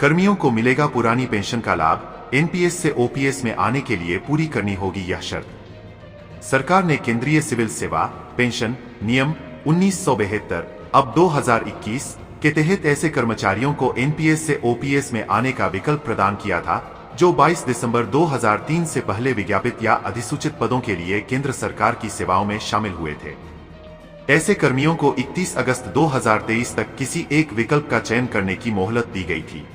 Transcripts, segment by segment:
कर्मियों को मिलेगा पुरानी पेंशन का लाभ, एनपीएस से ओपीएस में आने के लिए पूरी करनी होगी यह शर्त। सरकार ने केंद्रीय सिविल सेवा पेंशन नियम 1972 अब 2021 के तहत ऐसे कर्मचारियों को एनपीएस से ओपीएस में आने का विकल्प प्रदान किया था जो 22 दिसंबर 2003 से पहले विज्ञापित या अधिसूचित पदों के लिए केंद्र सरकार की सेवाओं में शामिल हुए थे। ऐसे कर्मियों को 31 अगस्त 2023 तक किसी एक विकल्प का चयन करने की मोहलत दी गई थी।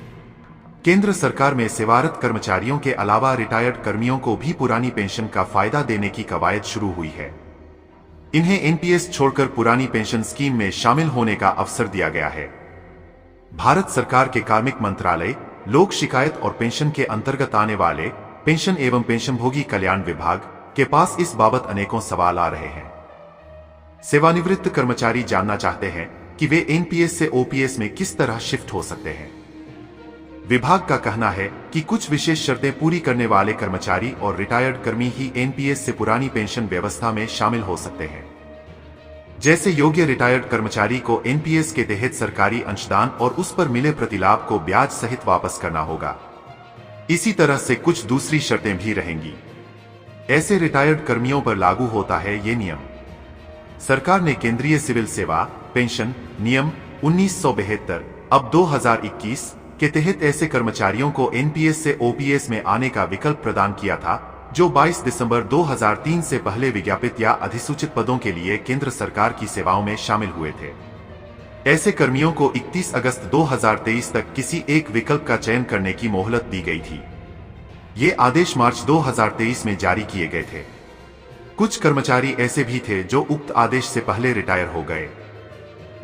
केंद्र सरकार में सेवारत कर्मचारियों के अलावा रिटायर्ड कर्मियों को भी पुरानी पेंशन का फायदा देने की कवायद शुरू हुई है। इन्हें एनपीएस छोड़कर पुरानी पेंशन स्कीम में शामिल होने का अवसर दिया गया है। भारत सरकार के कार्मिक मंत्रालय, लोक शिकायत और पेंशन के अंतर्गत आने वाले पेंशन एवं पेंशनभोगी कल्याण विभाग के पास इस बाबत अनेकों सवाल आ रहे हैं। सेवानिवृत्त कर्मचारी जानना चाहते हैं कि वे एनपीएस से ओपीएस में किस तरह शिफ्ट हो सकते हैं। विभाग का कहना है कि कुछ विशेष शर्तें पूरी करने वाले कर्मचारी और रिटायर्ड कर्मी ही एनपीएस से पुरानी पेंशन व्यवस्था में शामिल हो सकते हैं। जैसे योग्य रिटायर्ड कर्मचारी को एनपीएस के तहत सरकारी अंशदान और उस पर मिले प्रतिलाभ को ब्याज सहित वापस करना होगा। इसी तरह से कुछ दूसरी शर्तें भी रहेंगी। ऐसे रिटायर्ड कर्मियों पर लागू होता है ये नियम। सरकार ने केंद्रीय सिविल सेवा पेंशन नियम 1972 अब 2021 के तहत ऐसे कर्मचारियों को एनपीएस से ओपीएस में आने का विकल्प प्रदान किया था जो 22 दिसंबर 2003 से पहले विज्ञापित या अधिसूचित पदों के लिए केंद्र सरकार की सेवाओं में शामिल हुए थे। ऐसे कर्मियों को 31 अगस्त 2023 तक किसी एक विकल्प का चयन करने की मोहलत दी गई थी। ये आदेश मार्च 2023 में जारी किए गए थे। कुछ कर्मचारी ऐसे भी थे जो उक्त आदेश से पहले रिटायर हो गए।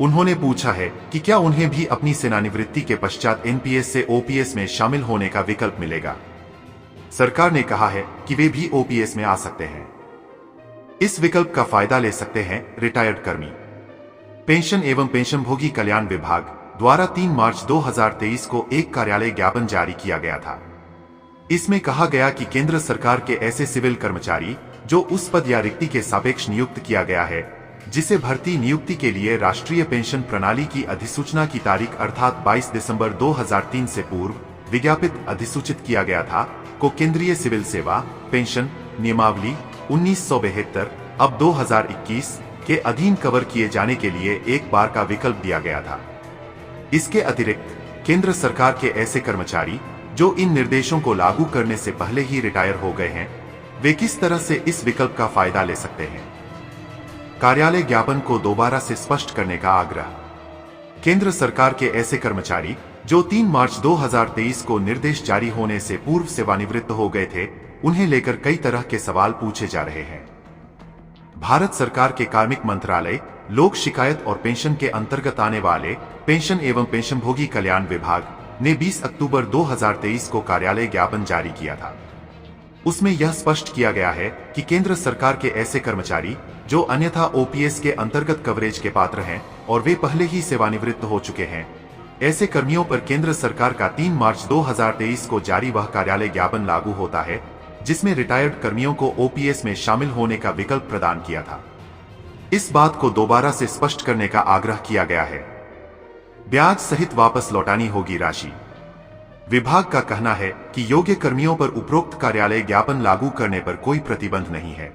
उन्होंने पूछा है कि क्या उन्हें भी अपनी सेवानिवृत्ति के पश्चात एनपीएस से ओपीएस में शामिल होने का विकल्प मिलेगा। सरकार ने कहा है कि वे भी ओपीएस में आ सकते हैं। इस विकल्प का फायदा ले सकते हैं रिटायर्ड कर्मी। पेंशन एवं पेंशनभोगी कल्याण विभाग द्वारा 3 मार्च 2023 को एक कार्यालय ज्ञापन जारी किया गया था। इसमें कहा गया कि केंद्र सरकार के ऐसे सिविल कर्मचारी जो उस पद या रिक्ति के सापेक्ष नियुक्त किया गया है जिसे भर्ती नियुक्ति के लिए राष्ट्रीय पेंशन प्रणाली की अधिसूचना की तारीख अर्थात 22 दिसंबर 2003 से पूर्व विज्ञापित अधिसूचित किया गया था, को केंद्रीय सिविल सेवा पेंशन नियमावली 1972 अब 2021 के अधीन कवर किए जाने के लिए एक बार का विकल्प दिया गया था। इसके अतिरिक्त केंद्र सरकार के ऐसे कर्मचारी जो इन निर्देशों को लागू करने से पहले ही रिटायर हो गए हैं, वे किस तरह से इस विकल्प का फायदा ले सकते हैं। कार्यालय ज्ञापन को दोबारा से स्पष्ट करने का आग्रह। केंद्र सरकार के ऐसे कर्मचारी जो 3 मार्च 2023 को निर्देश जारी होने से पूर्व सेवानिवृत्त हो गए थे, उन्हें लेकर कई तरह के सवाल पूछे जा रहे हैं। भारत सरकार के कार्मिक मंत्रालय, लोक शिकायत और पेंशन के अंतर्गत आने वाले पेंशन एवं पेंशनभोगी कल्याण विभाग ने 20 अक्टूबर 2023 को कार्यालय ज्ञापन जारी किया था। उसमें यह स्पष्ट किया गया है कि केंद्र सरकार के ऐसे कर्मचारी जो अन्यथा ओपीएस के अंतर्गत कवरेज के पात्र हैं और वे पहले ही सेवानिवृत्त हो चुके हैं, ऐसे कर्मियों पर केंद्र सरकार का 3 मार्च 2023 को जारी वह कार्यालय ज्ञापन लागू होता है जिसमें रिटायर्ड कर्मियों को ओपीएस में शामिल होने का विकल्प प्रदान किया था। इस बात को दोबारा से स्पष्ट करने का आग्रह किया गया है। ब्याज सहित वापस लौटानी होगी राशि। विभाग का कहना है कि योग्य कर्मियों पर उपरोक्त कार्यालय ज्ञापन लागू करने पर कोई प्रतिबंध नहीं है,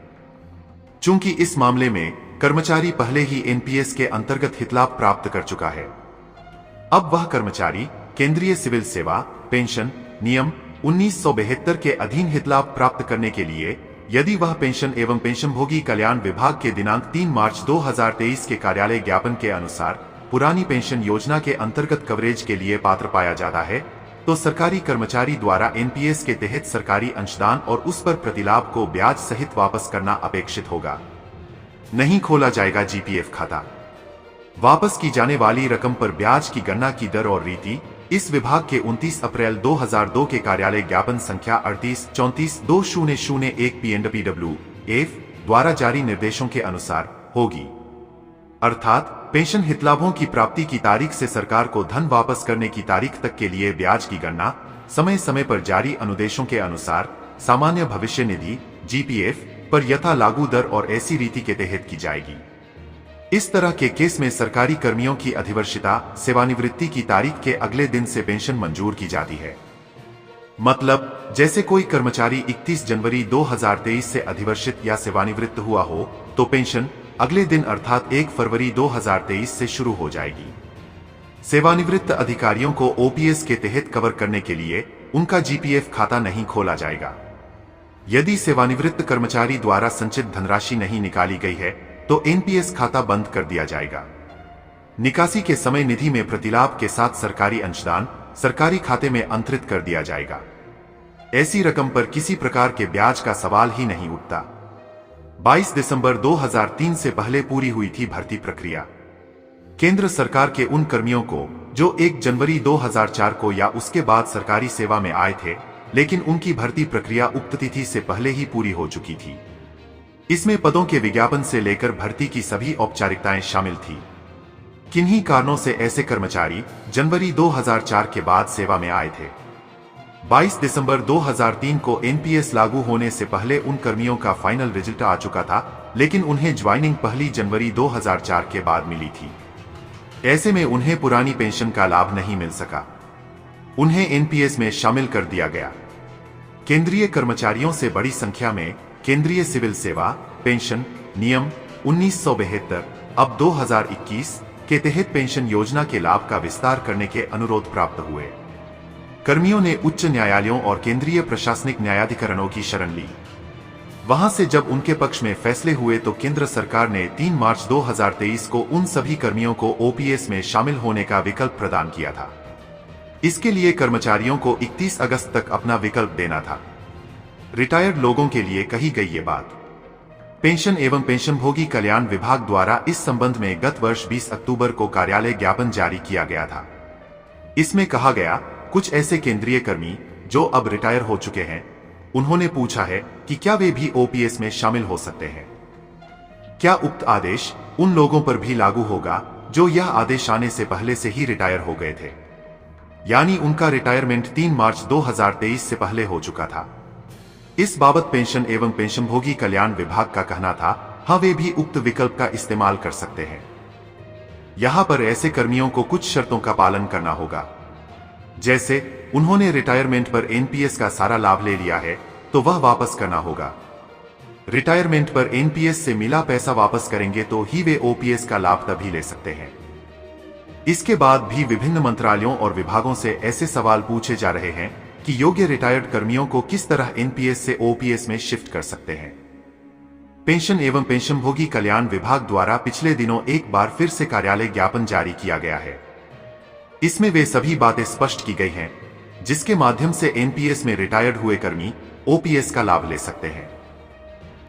चूंकि इस मामले में कर्मचारी पहले ही एनपीएस के अंतर्गत हितलाभ प्राप्त कर चुका है। अब वह कर्मचारी केंद्रीय सिविल सेवा पेंशन नियम 1972 के अधीन हितलाभ प्राप्त करने के लिए यदि वह पेंशन एवं पेंशनभोगी कल्याण विभाग के दिनांक 3 मार्च 2023 के कार्यालय ज्ञापन के अनुसार पुरानी पेंशन योजना के अंतर्गत कवरेज के लिए पात्र पाया जाता है, तो सरकारी कर्मचारी द्वारा एनपीएस के तहत सरकारी अंशदान और उस पर प्रतिलाभ को ब्याज सहित वापस करना अपेक्षित होगा। नहीं खोला जाएगा जीपीएफ खाता। वापस की जाने वाली रकम पर ब्याज की गणना की दर और रीति इस विभाग के 29 अप्रैल 2002 के कार्यालय ज्ञापन संख्या 38-34-2001 पीएनडब्ल्यूएफ द्वारा जारी निर्देशों के अनुसार होगी। अर्थात पेंशन हितलाभों की प्राप्ति की तारीख से सरकार को धन वापस करने की तारीख तक के लिए ब्याज की गणना समय समय पर जारी अनुदेशों के अनुसार सामान्य भविष्य निधि जीपीएफ पर यथा लागू दर और ऐसी रीति के तहत की जाएगी। इस तरह के केस में सरकारी कर्मियों की अधिवर्षिता सेवानिवृत्ति की तारीख के अगले दिन से पेंशन मंजूर की जाती है। मतलब जैसे कोई कर्मचारी 31 जनवरी 2023 से अधिवर्षित या सेवानिवृत्त हुआ हो तो पेंशन अगले दिन अर्थात 1 फरवरी 2023 से शुरू हो जाएगी। सेवानिवृत्त अधिकारियों को ओपीएस के तहत कवर करने के लिए उनका जीपीएफ खाता नहीं खोला जाएगा। यदि सेवानिवृत्त कर्मचारी द्वारा संचित धनराशि नहीं निकाली गई है तो एनपीएस खाता बंद कर दिया जाएगा। निकासी के समय निधि में प्रतिलाभ के साथ सरकारी अंशदान सरकारी खाते में अंतरित कर दिया जाएगा। ऐसी रकम पर किसी प्रकार के ब्याज का सवाल ही नहीं उठता। 22 दिसंबर 2003 से पहले पूरी हुई थी भर्ती प्रक्रिया। केंद्र सरकार के उन कर्मियों को जो 1 जनवरी 2004 को या उसके बाद सरकारी सेवा में आए थे, लेकिन उनकी भर्ती प्रक्रिया उक्त तिथि से पहले ही पूरी हो चुकी थी। इसमें पदों के विज्ञापन से लेकर भर्ती की सभी औपचारिकताएं शामिल थी। किन्हीं कारणों से ऐसे कर्मचारी जनवरी 2004 के बाद सेवा में आए थे। 22 दिसंबर 2003 को एनपीएस लागू होने से पहले उन कर्मियों का फाइनल रिजल्ट आ चुका था, लेकिन उन्हें ज्वाइनिंग 1 जनवरी 2004 के बाद मिली थी। ऐसे में उन्हें पुरानी पेंशन का लाभ नहीं मिल सका। उन्हें एनपीएस में शामिल कर दिया गया। केंद्रीय कर्मचारियों से बड़ी संख्या में केंद्रीय सिविल सेवा पेंशन नियम 1972 अब 2021 के तहत पेंशन योजना के लाभ का विस्तार करने के अनुरोध प्राप्त हुए। कर्मियों ने उच्च न्यायालयों और केंद्रीय प्रशासनिक न्यायाधिकरणों की शरण ली। वहां से जब उनके पक्ष में फैसले हुए तो केंद्र सरकार ने 3 मार्च 2023 को उन सभी कर्मियों को ओपीएस में शामिल होने का विकल्प प्रदान किया था। इसके लिए कर्मचारियों को 31 अगस्त तक अपना विकल्प देना था। रिटायर्ड लोगों के लिए कही गई ये बात पेंशन एवं पेंशनभोगी कल्याण विभाग द्वारा इस संबंध में गत वर्ष 20 अक्टूबर को कार्यालय ज्ञापन जारी किया गया था। इसमें कहा गया, कुछ ऐसे केंद्रीय कर्मी जो अब रिटायर हो चुके हैं, उन्होंने पूछा है कि क्या वे भी ओपीएस में शामिल हो सकते हैं। क्या उक्त आदेश उन लोगों पर भी लागू होगा जो यह आदेश आने से पहले से ही रिटायर हो गए थे, यानी उनका रिटायरमेंट 3 मार्च 2023 से पहले हो चुका था। इस बाबत पेंशन एवं पेंशनभोगी कल्याण विभाग का कहना था, हाँ वे भी उक्त विकल्प का इस्तेमाल कर सकते हैं। यहां पर ऐसे कर्मियों को कुछ शर्तों का पालन करना होगा, जैसे उन्होंने रिटायरमेंट पर एनपीएस का सारा लाभ ले लिया है तो वह वापस करना होगा। रिटायरमेंट पर एनपीएस से मिला पैसा वापस करेंगे तो ही वे ओपीएस का लाभ तभी ले सकते हैं। इसके बाद भी विभिन्न मंत्रालयों और विभागों से ऐसे सवाल पूछे जा रहे हैं कि योग्य रिटायर्ड कर्मियों को किस तरह एनपीएस से ओपीएस में शिफ्ट कर सकते हैं। पेंशन एवं पेंशनभोगी कल्याण विभाग द्वारा पिछले दिनों एक बार फिर से कार्यालय ज्ञापन जारी किया गया है। इसमें वे सभी बातें स्पष्ट की गई हैं जिसके माध्यम से एनपीएस में रिटायर्ड हुए कर्मी ओपीएस का लाभ ले सकते हैं।